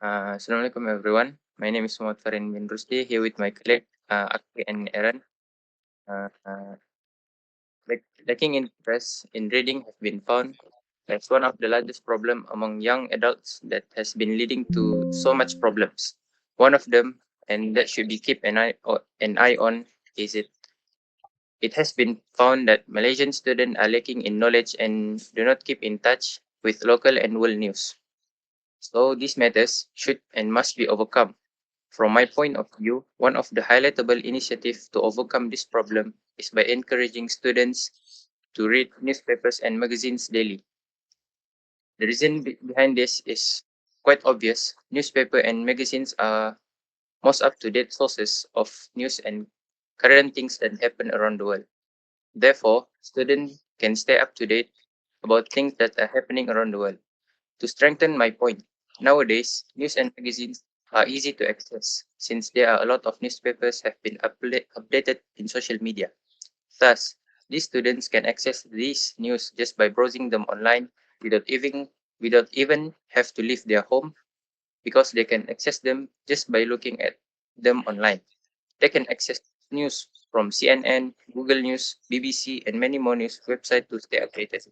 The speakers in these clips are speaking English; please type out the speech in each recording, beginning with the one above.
Assalamualaikum everyone. My name is Muhammad Farin bin Rusdi here with my colleague Akhi and Aaron. Uh, Lacking interest in reading has been found as one of the largest problem among young adults that has been leading to so much problems. One of them, and that should be keep an eye on, is it. It has been found that Malaysian students are lacking in knowledge and do not keep in touch with local and world news. So these matters should and must be overcome. From my point of view, one of the highlightable initiatives to overcome this problem is by encouraging students to read newspapers and magazines daily. The reason behind this is quite obvious. Newspaper and magazines are most up-to-date sources of news and current things that happen around the world. Therefore, students can stay up to date about things that are happening around the world. To strengthen my point, nowadays, news and magazines are easy to access since there are a lot of newspapers have been updated in social media. Thus, these students can access these news just by browsing them online without even have to leave their home because they can access them just by looking at them online. They can access news from CNN, Google News, BBC, and many more news websites to stay updated.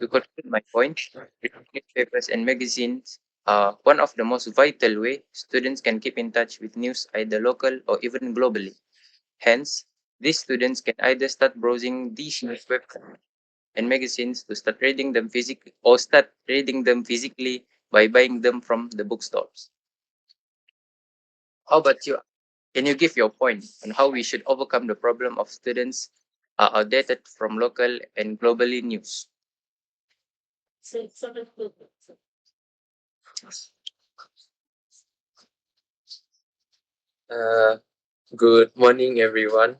To conclude my point, reading newspapers and magazines are one of the most vital way students can keep in touch with news either local or even globally. Hence, these students can either start browsing these news websites and magazines to start reading them physically or start reading them physically by buying them from the bookstores. How about you? Can you give your point on how we should overcome the problem of students are outdated from local and globally news? Uh, Good morning, everyone.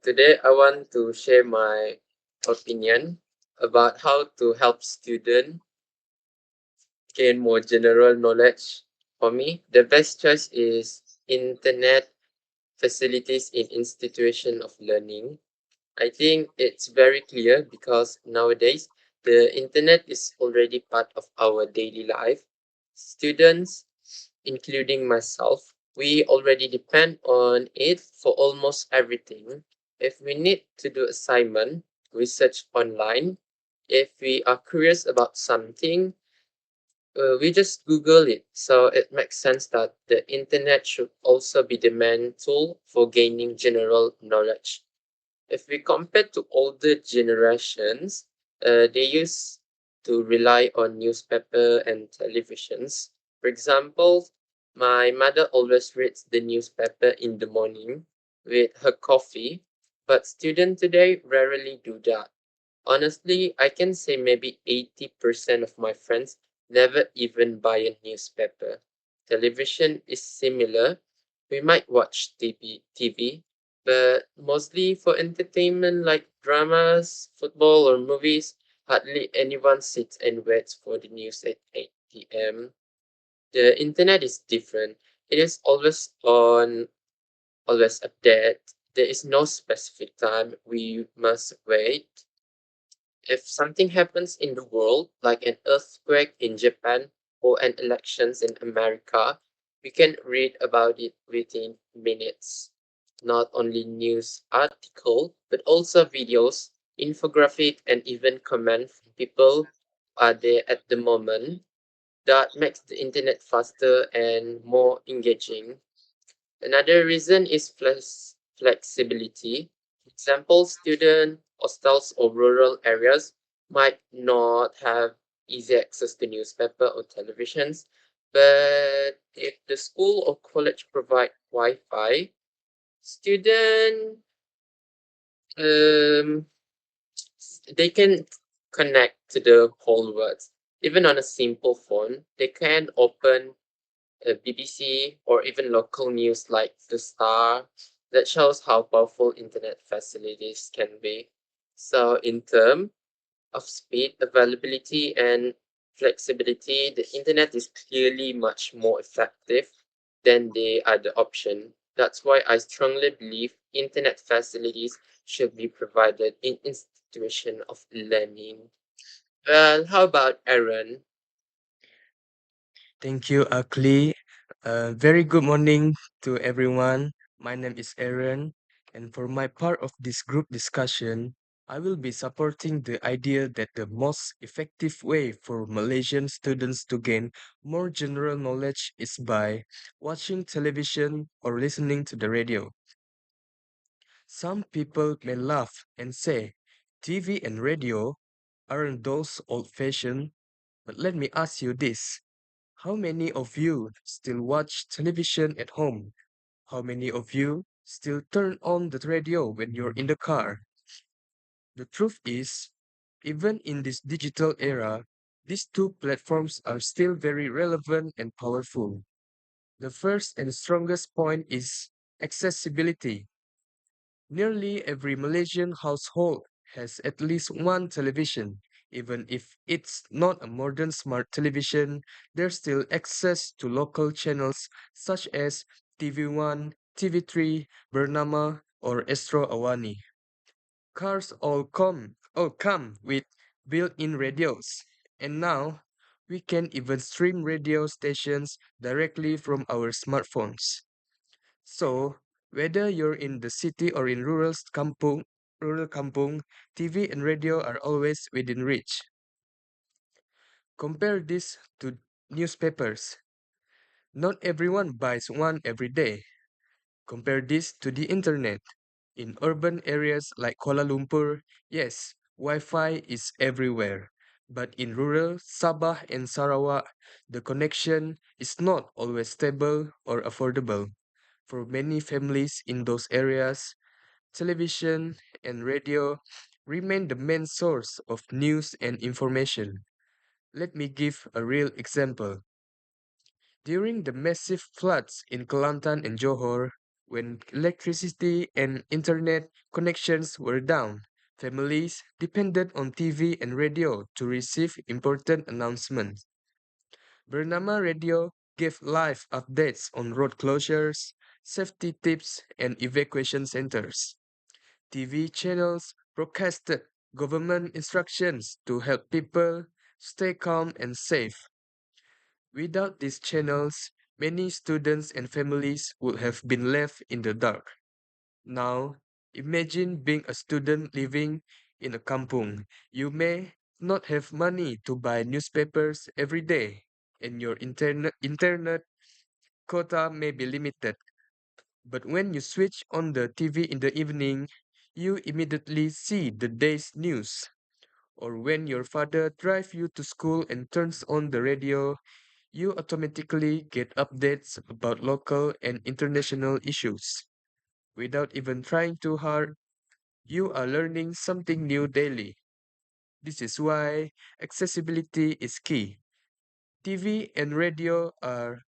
Today, I want to share my opinion about how to help students gain more general knowledge. For me, the best choice is internet facilities in institution of learning. I think it's very clear because nowadays the internet is already part of our daily life. Students, including myself, we already depend on it for almost everything. If we need to do assignment, research online, if we are curious about something, we just Google it. So it makes sense that the internet should also be the main tool for gaining general knowledge. If we compare to older generations, they used to rely on newspaper and televisions. For example, my mother always reads the newspaper in the morning with her coffee, but students today rarely do that. Honestly, I can say maybe 80% of my friends never even buy a newspaper. Television is similar. We might watch TV, but mostly for entertainment like dramas, football, or movies. Hardly anyone sits and waits for the news at 8 p.m. The internet is different. It is always on, always updated. There is no specific time we must wait. If something happens in the world, like an earthquake in Japan or an elections in America, we can read about it within minutes. Not only news article, but also videos, infographic, and even comment from people who are there at the moment. That makes the internet faster and more engaging. Another reason is flexibility. For example, students, hostels, or rural areas might not have easy access to newspaper or televisions, but if the school or college provide Wi-Fi, student um, they can connect to the whole world. Even on a simple phone, they can open BBC, or even local news like The Star. That shows how powerful internet facilities can be. So, in terms of speed, availability, and flexibility, the internet is clearly much more effective than the other option. That's why I strongly believe internet facilities should be provided in institution of learning. Well, how about Aaron? Thank you, Akli. Very good morning to everyone. My name is Aaron, and for my part of this group discussion, I will be supporting the idea that the most effective way for Malaysian students to gain more general knowledge is by watching television or listening to the radio. Some people may laugh and say, TV and radio aren't those old-fashioned, but let me ask you this. How many of you still watch television at home? How many of you still turn on the radio when you're in the car? The truth is, even in this digital era, these two platforms are still very relevant and powerful. The first and strongest point is accessibility. Nearly every Malaysian household has at least one television. Even if it's not a modern smart television, there's still access to local channels such as TV1, TV3, Bernama, or Astro Awani. Cars all come with built-in radios. And now we can even stream radio stations directly from our smartphones. So, whether you're in the city or in rural kampung, TV and radio are always within reach. Compare this to newspapers. Not everyone buys one every day. Compare this to the internet. In urban areas like Kuala Lumpur, yes, Wi-Fi is everywhere. But in rural Sabah and Sarawak, the connection is not always stable or affordable. For many families in those areas, television and radio remain the main source of news and information. Let me give a real example. During the massive floods in Kelantan and Johor, when electricity and internet connections were down, families depended on TV and radio to receive important announcements. Bernama Radio gave live updates on road closures, safety tips, and evacuation centers. TV channels broadcasted government instructions to help people stay calm and safe. Without these channels, many students and families would have been left in the dark. Now, imagine being a student living in a kampung. You may not have money to buy newspapers every day, and your internet quota may be limited. But when you switch on the TV in the evening, you immediately see the day's news. Or when your father drives you to school and turns on the radio, you automatically get updates about local and international issues. Without even trying too hard, you are learning something new daily. This is why accessibility is key. TV and radio are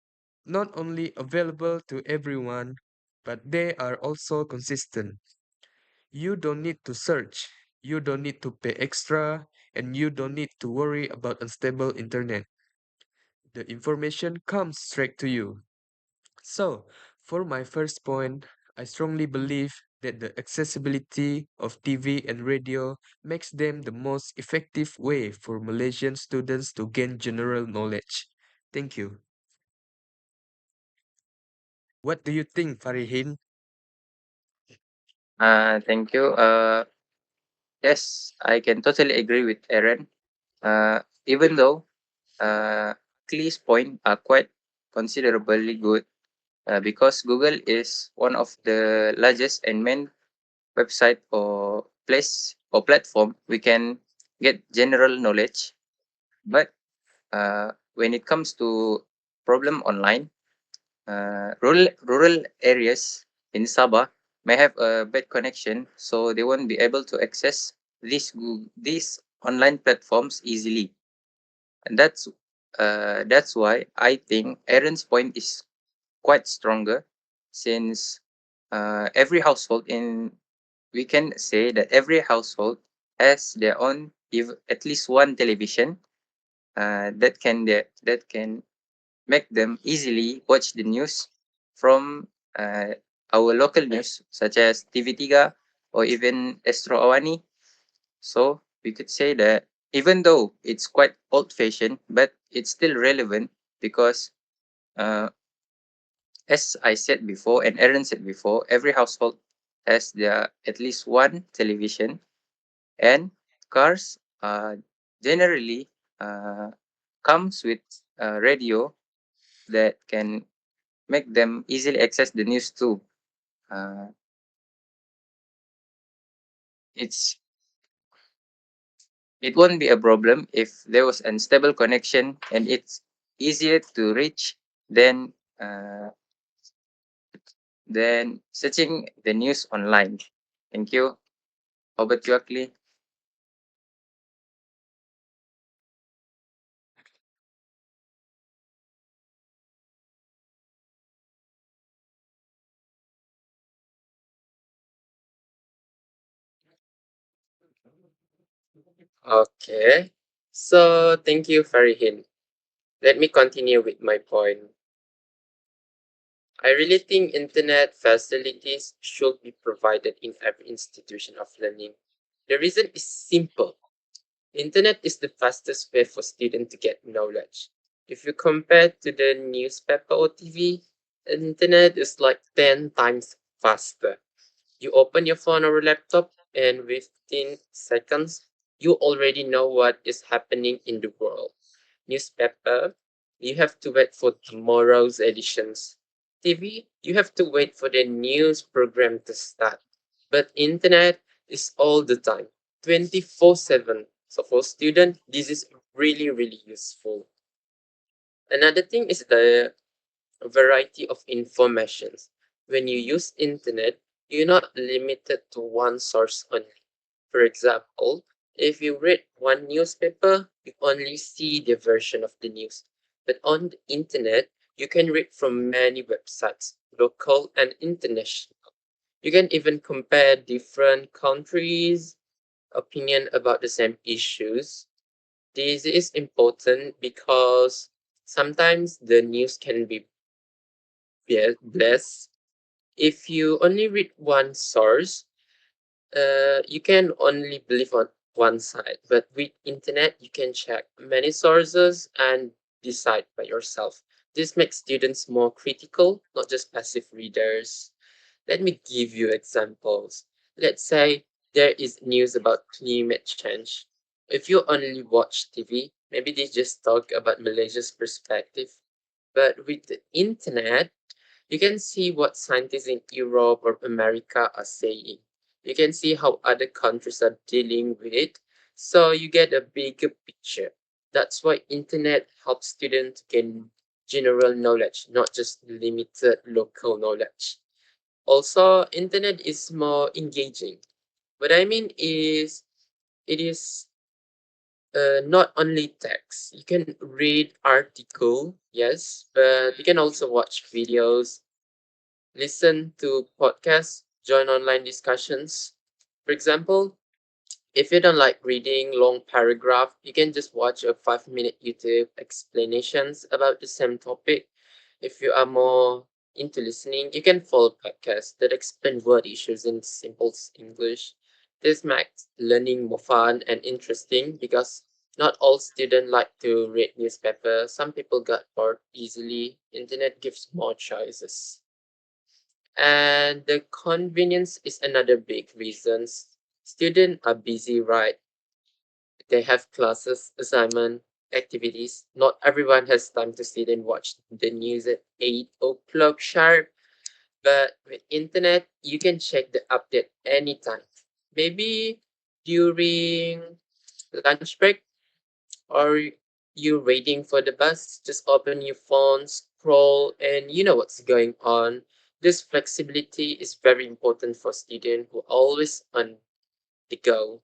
not only available to everyone, but they are also consistent. You don't need to search, you don't need to pay extra, and you don't need to worry about unstable internet. The information comes straight to you. So, for my first point, I strongly believe that the accessibility of TV and radio makes them the most effective way for Malaysian students to gain general knowledge. Thank you. What do you think, Farihin? Thank you. Yes, I can totally agree with Aaron. Even though Clee's point are quite considerably good, because Google is one of the largest and main website or place or platform we can get general knowledge. But when it comes to problem online, rural areas in Sabah may have a bad connection, so they won't be able to access these online platforms easily. And that's why I think Aaron's point is quite stronger, since every household in we can say that every household has their own, if at least one television, that can make them easily watch the news from our local news such as TV3 or even Astro Awani. So we could say that even though it's quite old fashioned, but it's still relevant because as I said before and Aaron said before, every household has their at least one television, and cars generally uh, comes with a radio that can make them easily access the news too. Uh, it's it won't be a problem if there was unstable connection and it's easier to reach than uh, searching the news online. Thank you. Over to you, Akli. Okay. So thank you, Farihin. Let me continue with my point. I really think internet facilities should be provided in every institution of learning. The reason is simple. Internet is the fastest way for students to get knowledge. If you compare to the newspaper or TV, internet is like 10 times faster. You open your phone or laptop, and within seconds, you already know what is happening in the world. Newspaper, you have to wait for tomorrow's editions. TV, you have to wait for the news program to start. But internet is all the time, 24/7. So for student, this is really, really useful. Another thing is the variety of informations. When you use internet, you're not limited to one source only. For example, if you read one newspaper, you only see the version of the news. But on the internet, you can read from many websites, local and international. You can even compare different countries' opinion about the same issues. This is important because sometimes the news can be biased. If you only read one source, you can only believe on one side. But with internet, you can check many sources and decide by yourself. This makes students more critical, not just passive readers. Let me give you examples. Let's say there is news about climate change. If you only watch TV, maybe they just talk about Malaysia's perspective. But with the internet, you can see what scientists in Europe or America are saying. You can see how other countries are dealing with it. So you get a bigger picture. That's why internet helps students gain general knowledge, not just limited local knowledge. Also, internet is more engaging. What I mean is it is not only text. You can read article, yes, but you can also watch videos, listen to podcasts, join online discussions. For example, if you don't like reading long paragraph, you can just watch a 5-minute YouTube explanations about the same topic. If you are more into listening, you can follow podcasts that explain word issues in simple English. This makes learning more fun and interesting because not all students like to read newspaper. Some people get bored easily. Internet gives more choices. And the convenience is another big reason. Students are busy, right? They have classes, assignment, activities. Not everyone has time to sit and watch the news at 8 o'clock sharp. But with internet, you can check the update anytime. Maybe during lunch break or you waiting for the bus, just open your phone, scroll, and you know what's going on. This flexibility is very important for students who are always on the go.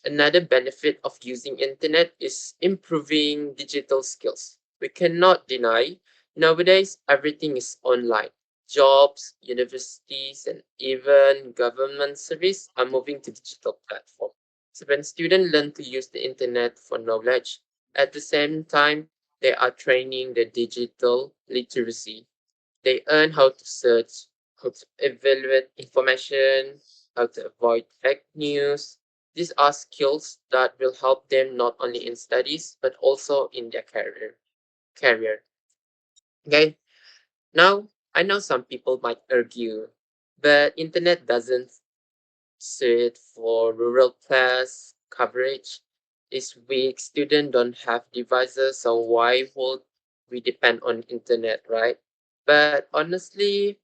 Another benefit of using internet is improving digital skills. We cannot deny nowadays everything is online. Jobs, universities, and even government service are moving to digital platform. So when students learn to use the internet for knowledge, at the same time they are training their digital literacy. They learn how to search, how to evaluate information, how to avoid fake news. These are skills that will help them not only in studies but also in their career. Okay, now I know some people might argue, but internet doesn't suit for rural class coverage is weak. Students don't have devices, so why would we depend on internet, right? But honestly,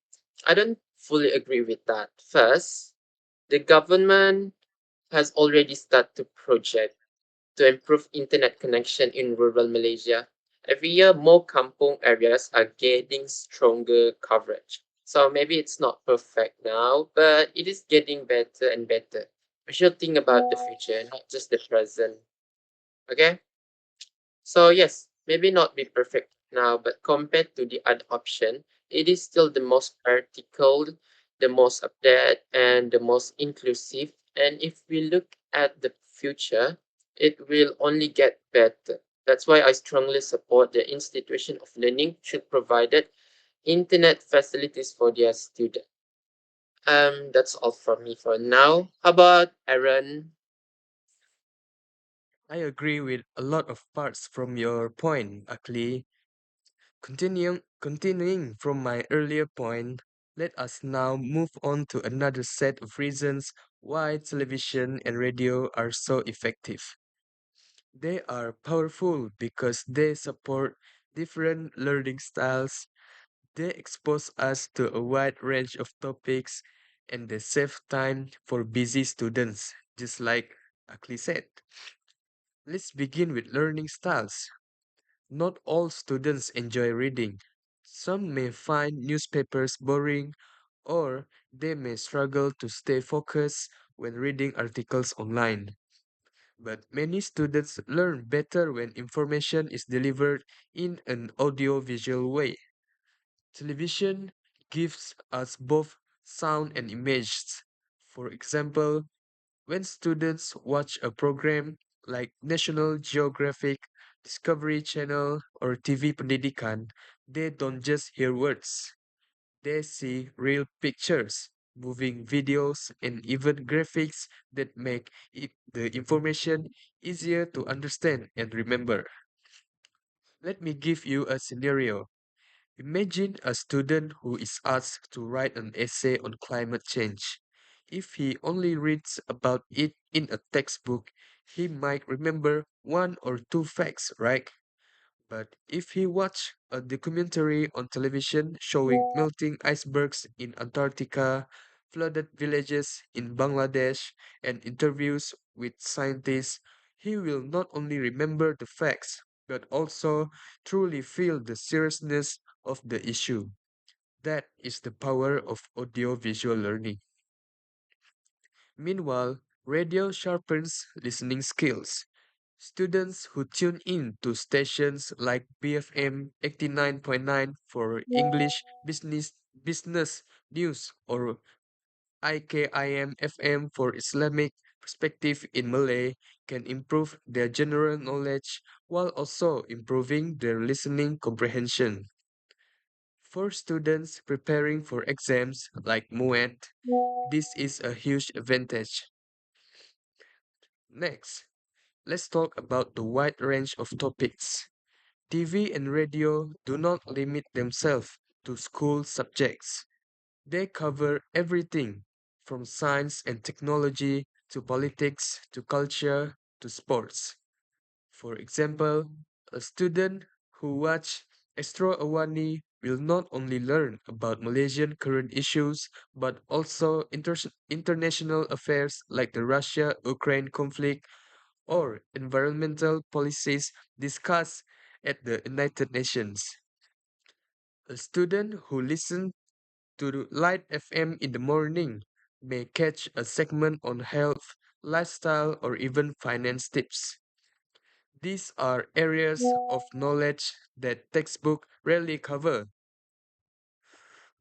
I don't fully agree with that. First, the government has already started project to improve internet connection in rural Malaysia. Every year, more kampong areas are getting stronger coverage. So maybe it's not perfect now, but it is getting better and better. We should think about the future, not just the present. Okay? So yes, maybe not be perfect now, but compared to the other option, it is still the most practical, the most updated, and the most inclusive. And if we look at the future, it will only get better. That's why I strongly support the institution of learning should provide internet facilities for their students. That's all from me for now. How about Aaron? I agree with a lot of parts from your point, Akli. Continuing from my earlier point, let us now move on to another set of reasons why television and radio are so effective. They are powerful because they support different learning styles, they expose us to a wide range of topics, and they save time for busy students, just like Akli said. Let's begin with learning styles. Not all students enjoy reading. Some may find newspapers boring, or they may struggle to stay focused when reading articles online. But many students learn better when information is delivered in an audio-visual way. Television gives us both sound and images. For example, when students watch a program like National Geographic, Discovery Channel, or TV Pendidikan, they don't just hear words. They see real pictures, moving videos, and even graphics that make the information easier to understand and remember. Let me give you a scenario. Imagine a student who is asked to write an essay on climate change. If he only reads about it in a textbook, he might remember one or two facts, right? But if he watched a documentary on television showing melting icebergs in Antarctica, flooded villages in Bangladesh, and interviews with scientists, he will not only remember the facts, but also truly feel the seriousness of the issue. That is the power of audiovisual learning. Meanwhile, radio sharpens listening skills. Students who tune in to stations like BFM 89.9 for English business news or IKIM FM for Islamic perspective in Malay can improve their general knowledge while also improving their listening comprehension. For students preparing for exams like MUET, this is a huge advantage. Next, let's talk about the wide range of topics. TV and radio do not limit themselves to school subjects. They cover everything from science and technology to politics to culture to sports. For example, a student who watch Astro Awani will not only learn about Malaysian current issues but also international affairs like the Russia-Ukraine conflict or environmental policies discussed at the United Nations. A student who listens to Light FM in the morning may catch a segment on health, lifestyle, or even finance tips. These are areas of knowledge that textbooks rarely cover,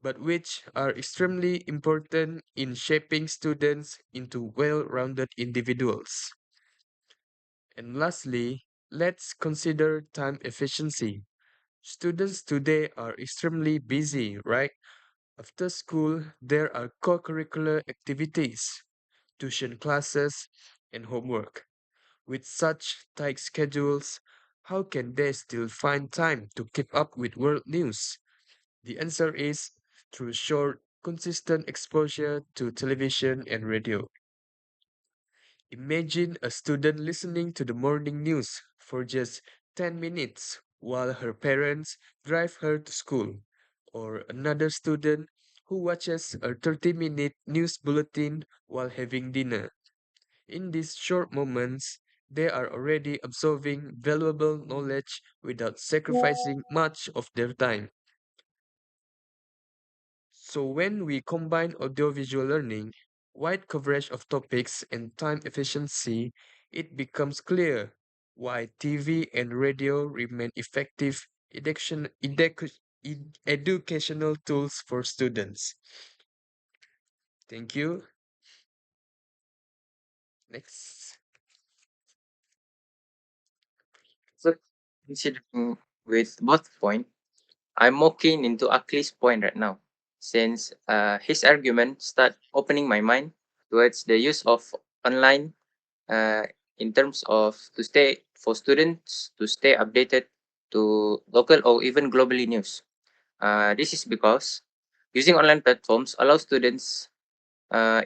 but which are extremely important in shaping students into well-rounded individuals. And lastly, let's consider time efficiency. Students today are extremely busy, right? After school, there are co-curricular activities, tuition classes, and homework. With such tight schedules, how can they still find time to keep up with world news? The answer is through short, consistent exposure to television and radio. Imagine a student listening to the morning news for just 10 minutes while her parents drive her to school, or another student who watches a 30-minute news bulletin while having dinner. In these short moments, they are already absorbing valuable knowledge without sacrificing much of their time. So when we combine audiovisual learning, wide coverage of topics, and time efficiency, it becomes clear why TV and radio remain effective educational tools for students. Thank you. Next. So considering with both point, I'm more keen into Akli's point right now, since his argument start opening my mind towards the use of online uh, in terms of to stay for students to stay updated to local or even globally news. This is because using online platforms allows students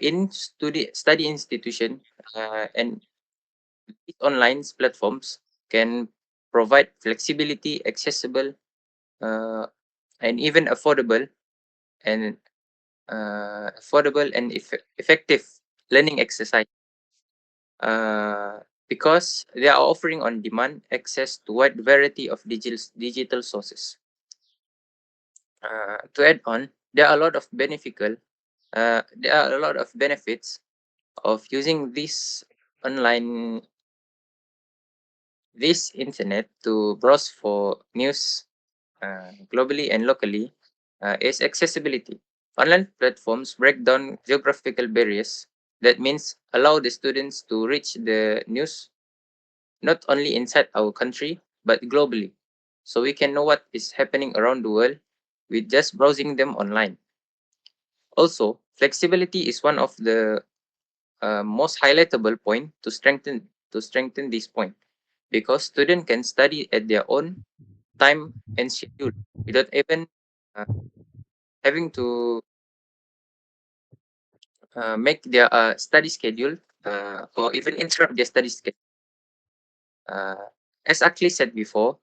in study institution and these online platforms can provide flexibility, accessible, uh, and even and affordable and effective learning exercise. Because they are offering on demand access to wide variety of digital sources. To add on, there are a lot of there are a lot of benefits of using online this internet to browse for news globally and locally is accessibility. Online platforms break down geographical barriers. That means allow the students to reach the news not only inside our country but globally. So we can know what is happening around the world with just browsing them online. Also, flexibility is one of the most highlightable point to strengthen this point because student can study at their own time and schedule without even uh, having to make their study schedule or even interrupt their study schedule. Uh, as Akli said before,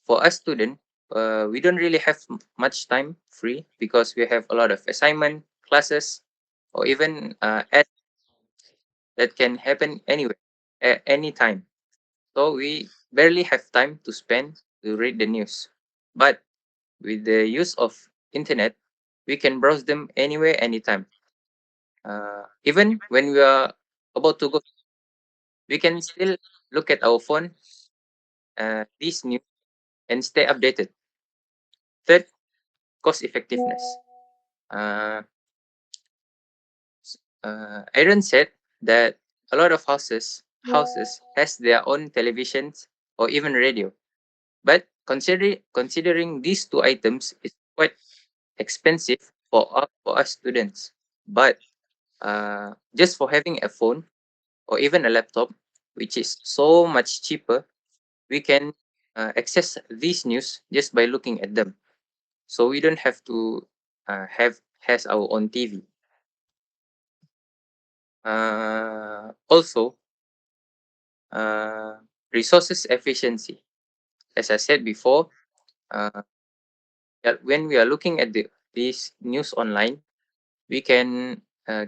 for us student, we don't really have much time free because we have a lot of assignment, classes, or even that can happen anywhere, at any time. So we barely have time to spend to read the news. But with the use of internet, we can browse them anywhere, anytime. Even when we are about to go, we can still look at our phone, this news, and stay updated. Third, cost effectiveness. Uh, Aaron said that a lot of houses has their own televisions or even radio. But considering these two items is quite expensive for us students. But just for having a phone or even a laptop, which is so much cheaper, we can access these news just by looking at them. So we don't have to have has our own TV. Also, uh, resources efficiency. As I said before, uh, when we are looking at this news online, we can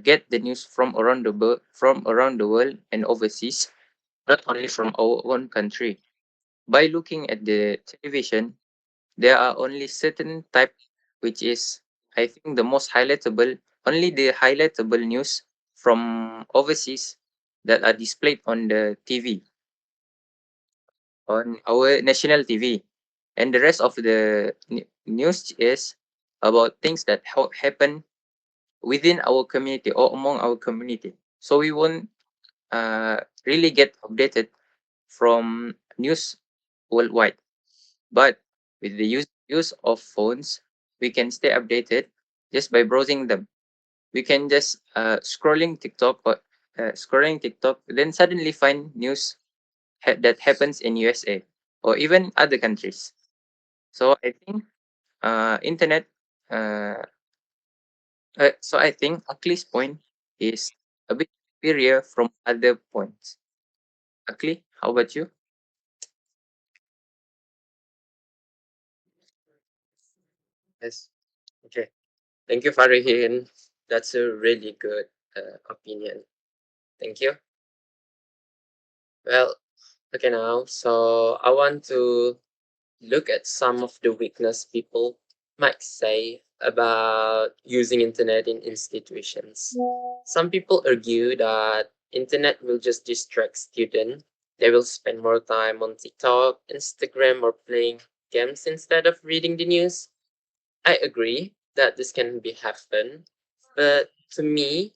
get the news from around the world and overseas, not only from our own country. By looking at the television, there are only certain type, which is I think the most highlightable, only the highlightable news from overseas that are displayed on the TV, on our national TV, and the rest of the news is about things that happen within our community or among our community. So we won't really get updated from news worldwide. But with the use of phones, we can stay updated just by browsing them. We can just scrolling TikTok, then suddenly find news that happens in USA. or even other countries. So I think internet. Uh, so I think Akli's point is a bit superior from other points. Akli, how about you? Yes. Okay. Thank you, Farihin. That's a really good opinion. Thank you. Well, okay now. So I want to look at some of the weakness people might say about using internet in institutions. Some people argue that internet will just distract students. They will spend more time on TikTok, Instagram, or playing games instead of reading the news. I agree that this can be happen, but to me,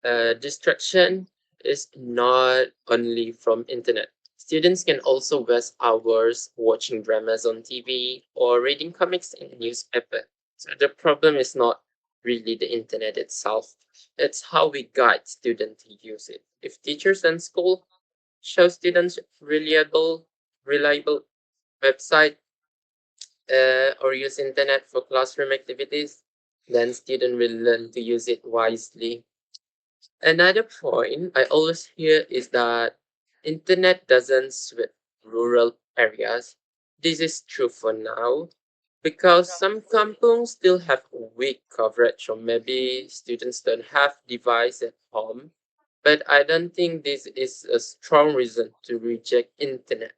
distraction is not only from internet. Students can also waste hours watching dramas on TV or reading comics in newspaper. So the problem is not really the internet itself. It's how we guide students to use it. If teachers and school show students reliable website or use internet for classroom activities, then student will learn to use it wisely. Another point I always hear is that internet doesn't suit rural areas. This is true for now because some kampungs still have weak coverage or maybe students don't have device at home. But I don't think this is a strong reason to reject internet.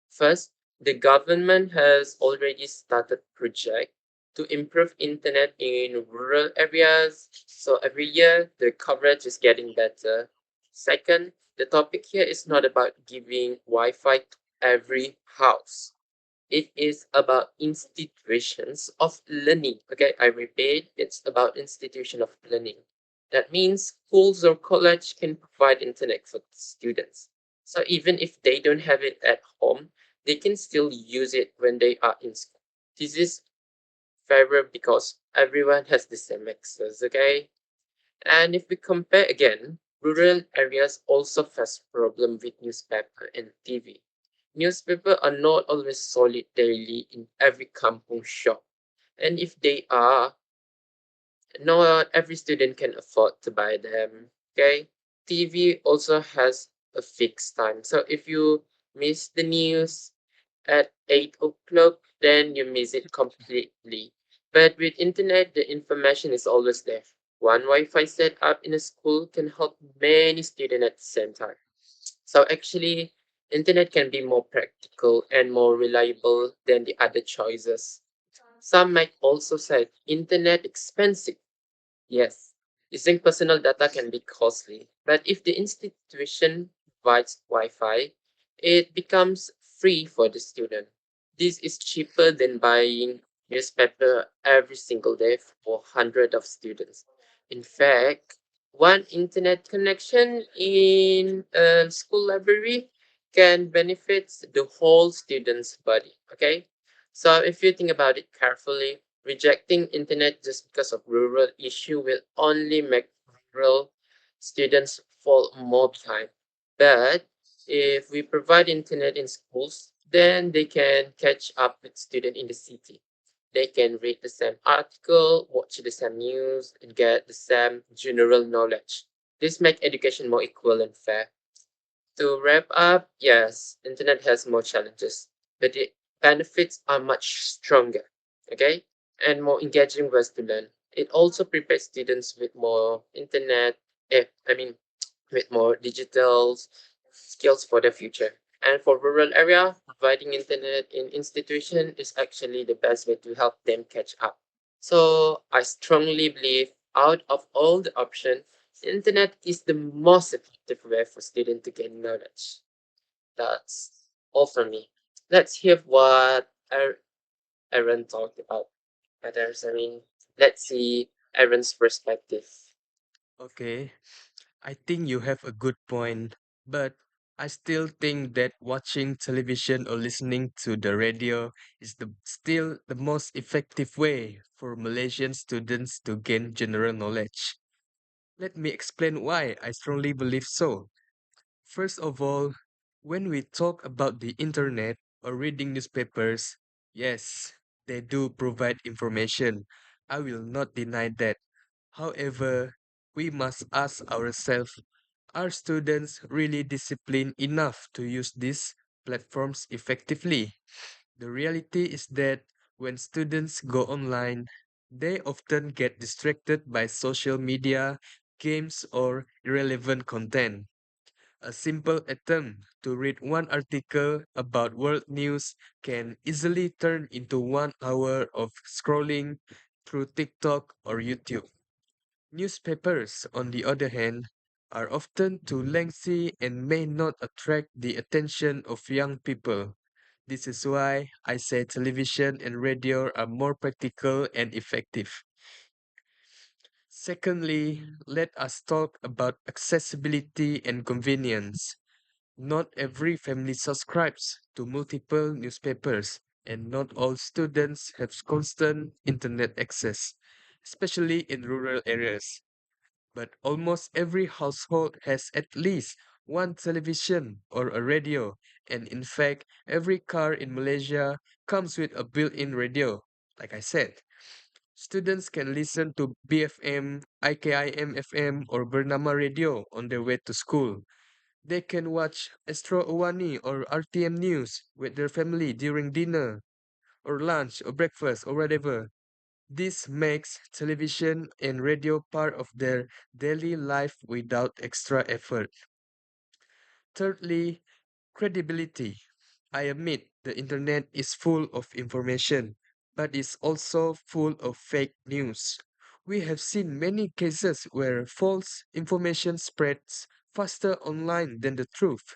First, the government has already started project to improve internet in rural areas. So every year the coverage is getting better. Second, the topic here is not about giving Wi-Fi to every house. It is about institutions of learning. Okay, I repeat, it's about institution of learning. That means schools or college can provide internet for students. So even if they don't have it at home, they can still use it when they are in school. This is fairer because everyone has the same access, okay? And if we compare again, rural areas also face problem with newspaper and TV. Newspaper are not always sold daily in every kampung shop. And if they are, not every student can afford to buy them. Okay? TV also has a fixed time. So if you miss the news at 8 o'clock, then you miss it completely. But with internet, the information is always there. One Wi-Fi setup in a school can help many students at the same time. So actually, internet can be more practical and more reliable than the other choices. Some might also say internet expensive. Yes, using personal data can be costly, but if the institution provides Wi-Fi, it becomes free for the student. This is cheaper than buying newspaper every single day for hundreds of students. In fact, one internet connection in a school library can benefit the whole student's body. Okay, so if you think about it carefully, rejecting internet just because of rural issue will only make rural students fall more behind. But if we provide internet in schools, then they can catch up with students in the city. They can read the same article, watch the same news, and get the same general knowledge. This makes education more equal and fair. To wrap up, yes, internet has more challenges, but the benefits are much stronger, okay, and more engaging ways to learn. It also prepares students with more internet, I mean, with more digital skills for the future. And for rural area, providing internet in institution is actually the best way to help them catch up. So I strongly believe out of all the options, internet is the most effective way for students to gain knowledge. That's all from me. Let's hear what Aaron talked about. Others, I mean, let's see Aaron's perspective. Okay, I think you have a good point, but I still think that watching television or listening to the radio is still the most effective way for Malaysian students to gain general knowledge. Let me explain why I strongly believe so. First of all, when we talk about the internet, or reading newspapers, yes, they do provide information. I will not deny that. However, we must ask ourselves, are students really disciplined enough to use these platforms effectively? The reality is that when students go online, they often get distracted by social media, games, or irrelevant content. A simple attempt to read one article about world news can easily turn into 1 hour of scrolling through TikTok or YouTube. Newspapers, on the other hand, are often too lengthy and may not attract the attention of young people. This is why I say television and radio are more practical and effective. Secondly, let us talk about accessibility and convenience. Not every family subscribes to multiple newspapers, and not all students have constant internet access, especially in rural areas. But almost every household has at least one television or a radio, and in fact, every car in Malaysia comes with a built in radio. Like I said, students can listen to BFM, IKIM FM, or Bernama Radio on their way to school. They can watch Astro Awani or RTM News with their family during dinner or lunch or breakfast or whatever. This makes television and radio part of their daily life without extra effort. Thirdly, credibility. I admit the internet is full of information, but it's also full of fake news. We have seen many cases where false information spreads faster online than the truth.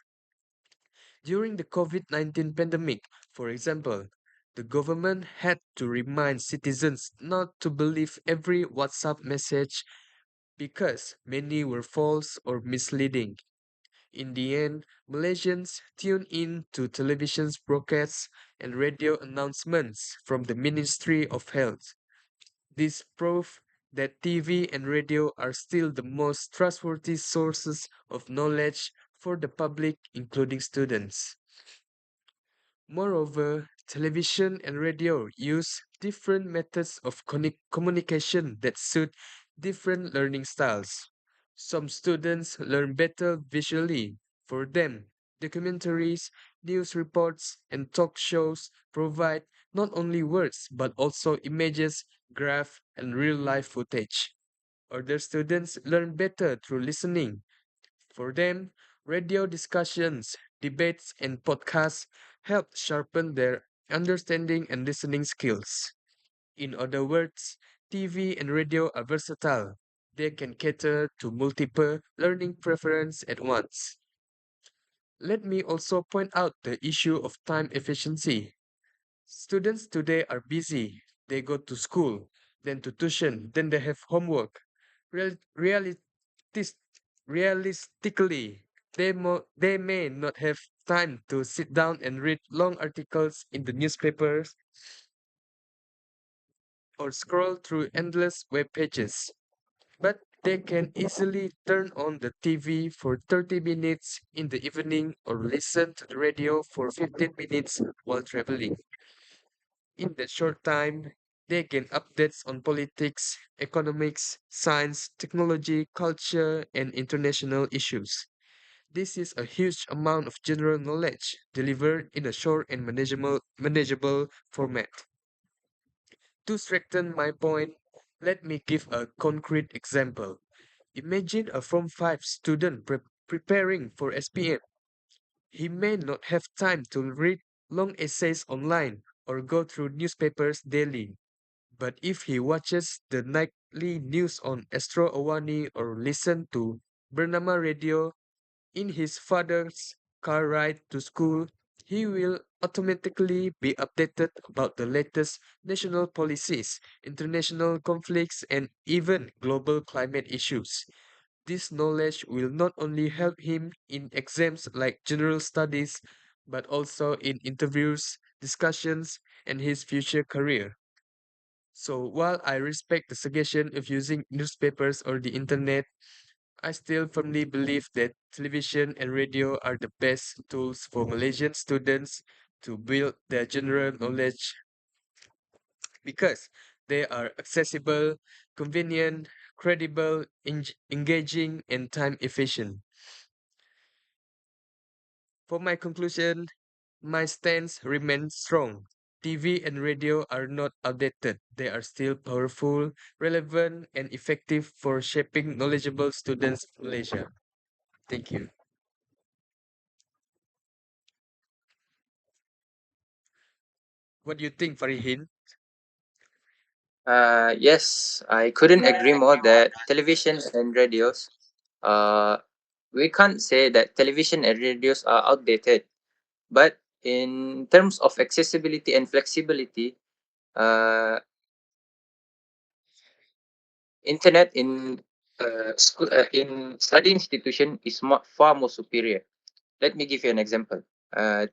During the COVID 19 pandemic, for example, the government had to remind citizens not to believe every WhatsApp message because many were false or misleading. In the end, Malaysians tuned in to television's broadcasts and radio announcements from the Ministry of Health. This proved that TV and radio are still the most trustworthy sources of knowledge for the public, including students. Moreover, television and radio use different methods of communication that suit different learning styles. Some students learn better visually. For them, documentaries, news reports, and talk shows provide not only words but also images, graph, and real life footage. Other students learn better through listening. For them, radio discussions, debates, and podcasts help sharpen their understanding and listening skills. In other words, TV and radio are versatile. They can cater to multiple learning preferences at once. Let me also point out the issue of time efficiency. Students today are busy. They go to school, then to tuition, then they have homework. Real, realistis- Realistically, they may not have time to sit down and read long articles in the newspapers or scroll through endless web pages. But they can easily turn on the TV for 30 minutes in the evening or listen to the radio for 15 minutes while traveling. In that short time, they gain updates on politics, economics, science, technology, culture, and international issues. This is a huge amount of general knowledge delivered in a short and manageable format. To strengthen my point, let me give a concrete example. Imagine a Form 5 student preparing for SPM. He may not have time to read long essays online or go through newspapers daily. But if he watches the nightly news on Astro Awani or listen to Bernama Radio in his father's car ride to school, he will automatically be updated about the latest national policies, international conflicts, and even global climate issues. This knowledge will not only help him in exams like general studies, but also in interviews, discussions, and his future career. So while I respect the suggestion of using newspapers or the internet, I still firmly believe that television and radio are the best tools for Malaysian students to build their general knowledge because they are accessible, convenient, credible, engaging, and time efficient. For my conclusion, my stance remains strong. TV and radio are not outdated. They are still powerful, relevant, and effective for shaping knowledgeable students in Malaysia. Thank you. What do you think, Farihin? Yes, I couldn't agree more that television and radios, uh, we can't say that television and radios are outdated, but in terms of accessibility and flexibility, uh, internet in study institution is far more superior. Let me give you an example.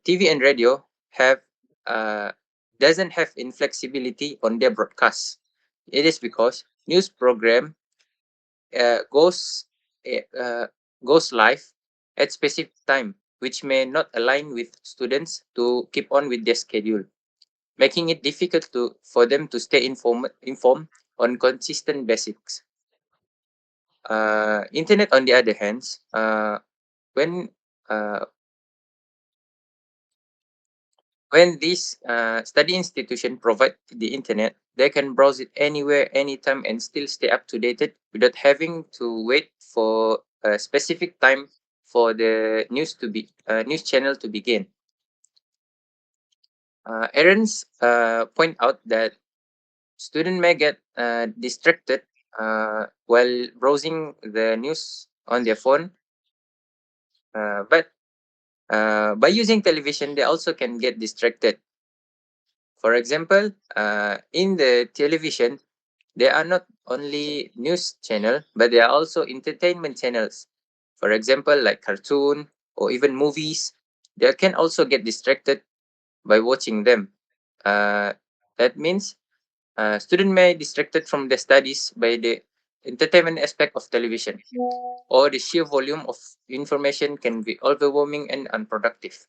TV and radio have uh, doesn't have inflexibility on their broadcasts. It is because news program uh, goes eh, uh, goes live at specific time, which may not align with students to keep on with their schedule, making it difficult for them to stay informed on consistent basics. Internet, on the other hand, when uh, when these study institution provide the internet, they can browse it anywhere, anytime, and still stay up to date without having to wait for a specific time for the news channel to begin. Aaron's point out that student may get distracted while browsing the news on their phone, but by using television, they also can get distracted. For example, in the television, there are not only news channel, but there are also entertainment channels. For example, like cartoon or even movies. They can also get distracted by watching them. Uh, that means student may distracted from their studies by the entertainment aspect of television, or the sheer volume of information can be overwhelming and unproductive.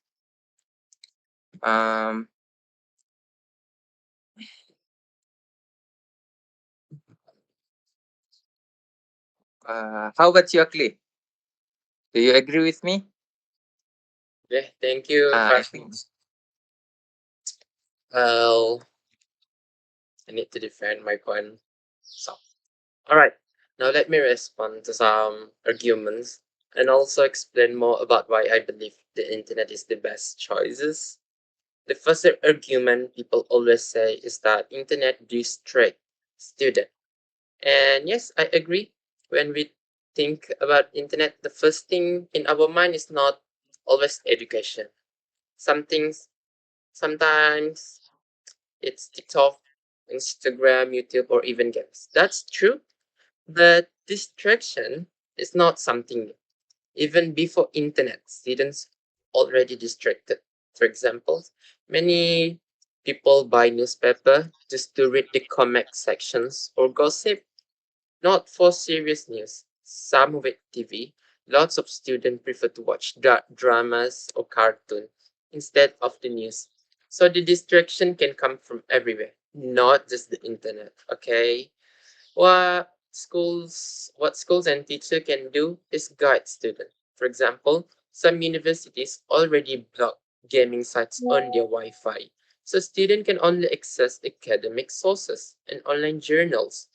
Um, how about you, Akli? Do you agree with me? Yeah, thank you, I think Well, I need to defend my point. So, all right. Now let me respond to some arguments and also explain more about why I believe the internet is the best choices. The first argument people always say is that internet distract student. And yes, I agree. When we think about internet, the first thing in our mind is not always education. Some things, sometimes it's TikTok, Instagram, YouTube, or even games. That's true, but distraction is not something new. Even before internet, students already distracted. For example, many people buy newspaper just to read the comic sections or gossip, not for serious news. Some with TV, lots of students prefer to watch dramas or cartoons instead of the news. So the distraction can come from everywhere, not just the internet. Okay, what schools and teachers can do is guide students. For example, some universities already block gaming sites on their Wi-Fi, so students can only access academic sources and online journals.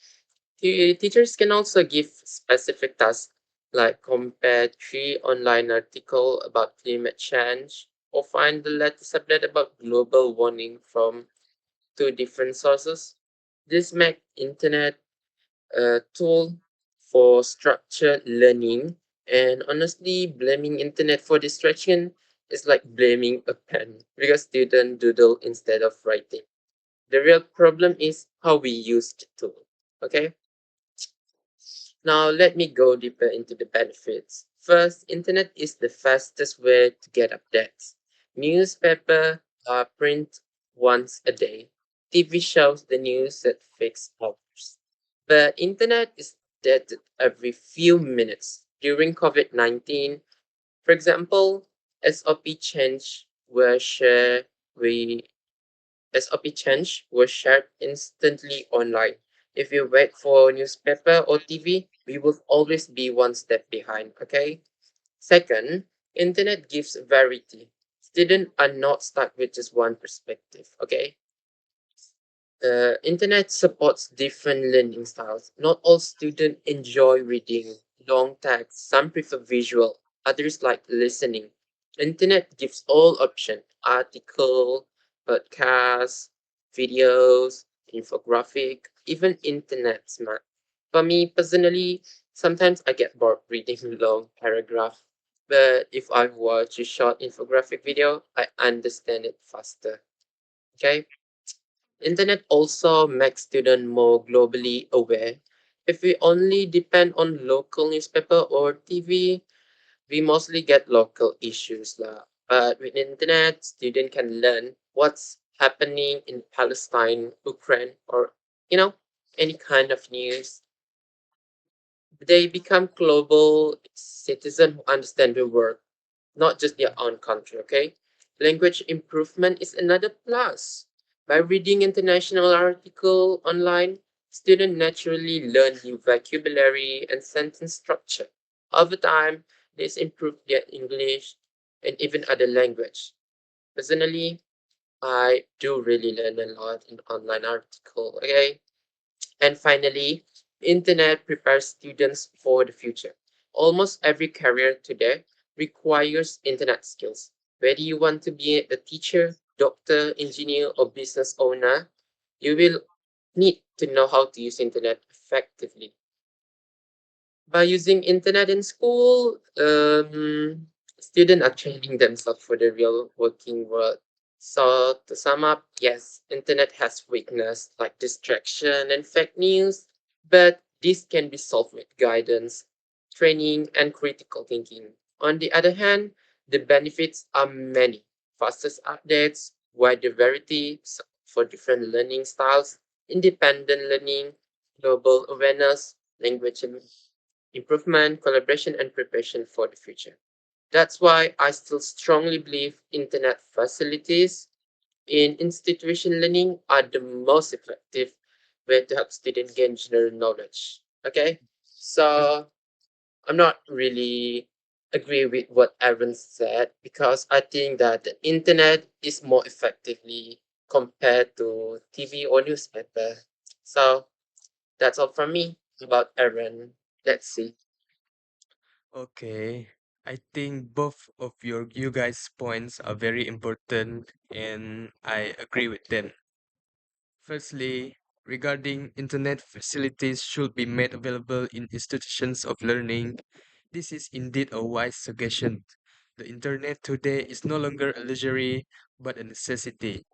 Teachers can also give specific tasks like compare 3 online articles about climate change or find the latest update about global warming from 2 different sources. This makes internet a tool for structured learning, and honestly, blaming internet for distraction is like blaming a pen because students doodle instead of writing. The real problem is how we use the tool. Okay, now let me go deeper into the benefits. First, internet is the fastest way to get updates. Newspaper are print once a day. TV shows the news at fixed hours. The internet is updated every few minutes. During COVID-19, for example, SOP change were shared we SOP change was shared instantly online. If you wait for newspaper or TV, we will always be one step behind, okay? Second, internet gives variety. Students are not stuck with just one perspective, okay? Internet supports different learning styles. Not all students enjoy reading long text. Some prefer visual. Others like listening. Internet gives all option: article, podcasts, videos, infographic, even internet smart. For me personally, sometimes I get bored reading long paragraph. But if I watch a short infographic video, I understand it faster. Okay? Internet also makes students more globally aware. If we only depend on local newspaper or TV, we mostly get local issues lah. But with internet, student can learn what's happening in Palestine, Ukraine, or any kind of news. They become global citizens who understand the world, not just their own country, okay? Language improvement is another plus. By reading international article online, students naturally learn new vocabulary and sentence structure. Over time, this improves their English and even other language. Personally, I do really learn a lot in online article, okay? And finally, internet prepares students for the future. Almost every career today requires internet skills. Whether you want to be a teacher, doctor, engineer, or business owner, you will need to know how to use internet effectively. By using internet in school, students are training themselves for the real working world. So to sum up, yes, internet has weakness like distraction and fake news, but this can be solved with guidance, training, and critical thinking. On the other hand, the benefits are many. Fastest updates, wider variety for different learning styles, independent learning, global awareness, language improvement, collaboration, and preparation for the future. That's why I still strongly believe internet facilities in institution learning are the most effective way to help students gain general knowledge. Okay, so I'm not really agree with what Aaron said because I think that the internet is more effectively compared to TV or newspaper. So that's all from me about Aaron. Let's see. Okay. I think both of you guys' points are very important and I agree with them. Firstly, regarding internet facilities should be made available in institutions of learning, this is indeed a wise suggestion. The internet today is no longer a luxury but a necessity.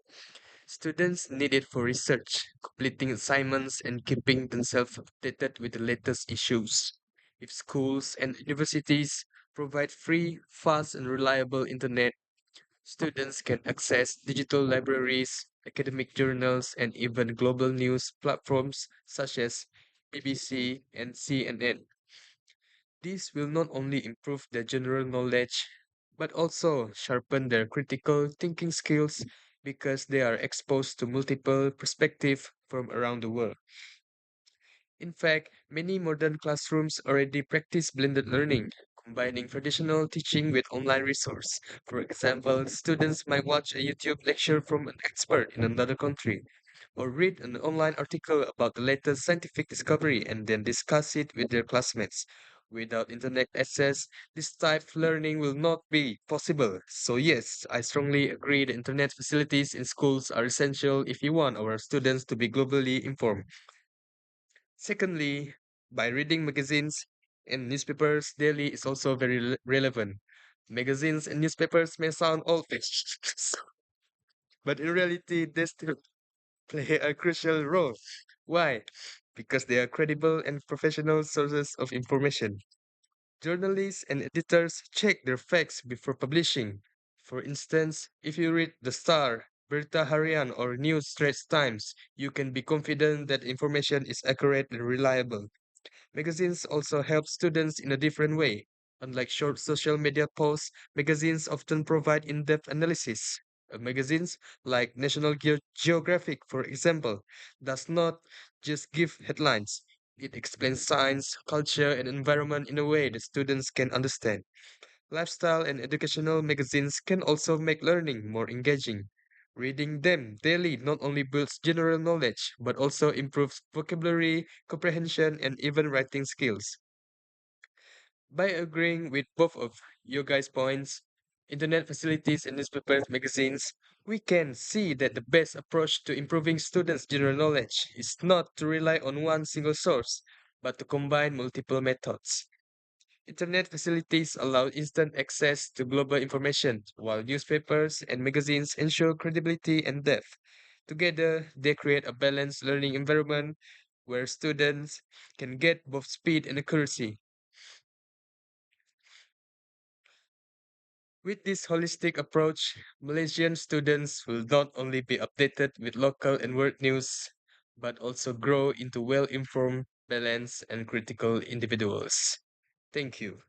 Students need it for research, completing assignments, and keeping themselves updated with the latest issues. If schools and universities provide free, fast, and reliable internet, students can access digital libraries, academic journals, and even global news platforms such as BBC and CNN. This will not only improve their general knowledge, but also sharpen their critical thinking skills because they are exposed to multiple perspectives from around the world. In fact, many modern classrooms already practice blended learning, combining traditional teaching with online resource. For example, students might watch a YouTube lecture from an expert in another country, or read an online article about the latest scientific discovery and then discuss it with their classmates. Without internet access, this type of learning will not be possible. So yes, I strongly agree the internet facilities in schools are essential if we want our students to be globally informed. Secondly, by reading magazines and newspapers daily is also very relevant. Magazines and newspapers may sound old-fashioned, but in reality, they still play a crucial role. Why? Because they are credible and professional sources of information. Journalists and editors check their facts before publishing. For instance, if you read The Star, Berta Harian, or New Straits Times, you can be confident that information is accurate and reliable. Magazines also help students in a different way. Unlike short social media posts, magazines often provide in depth analysis, Magazines like National Geographic, for example, does not just give headlines. It explains science, culture, and environment in a way that students can understand. Lifestyle and educational magazines can also make learning more engaging. Reading them daily not only builds general knowledge, but also improves vocabulary, comprehension, and even writing skills. By agreeing with both of you guys' points, internet facilities and newspapers, magazines, we can see that the best approach to improving students' general knowledge is not to rely on one single source, but to combine multiple methods. Internet facilities allow instant access to global information, while newspapers and magazines ensure credibility and depth. Together, they create a balanced learning environment where students can get both speed and accuracy. With this holistic approach, Malaysian students will not only be updated with local and world news, but also grow into well informed, balanced, and critical individuals. Thank you.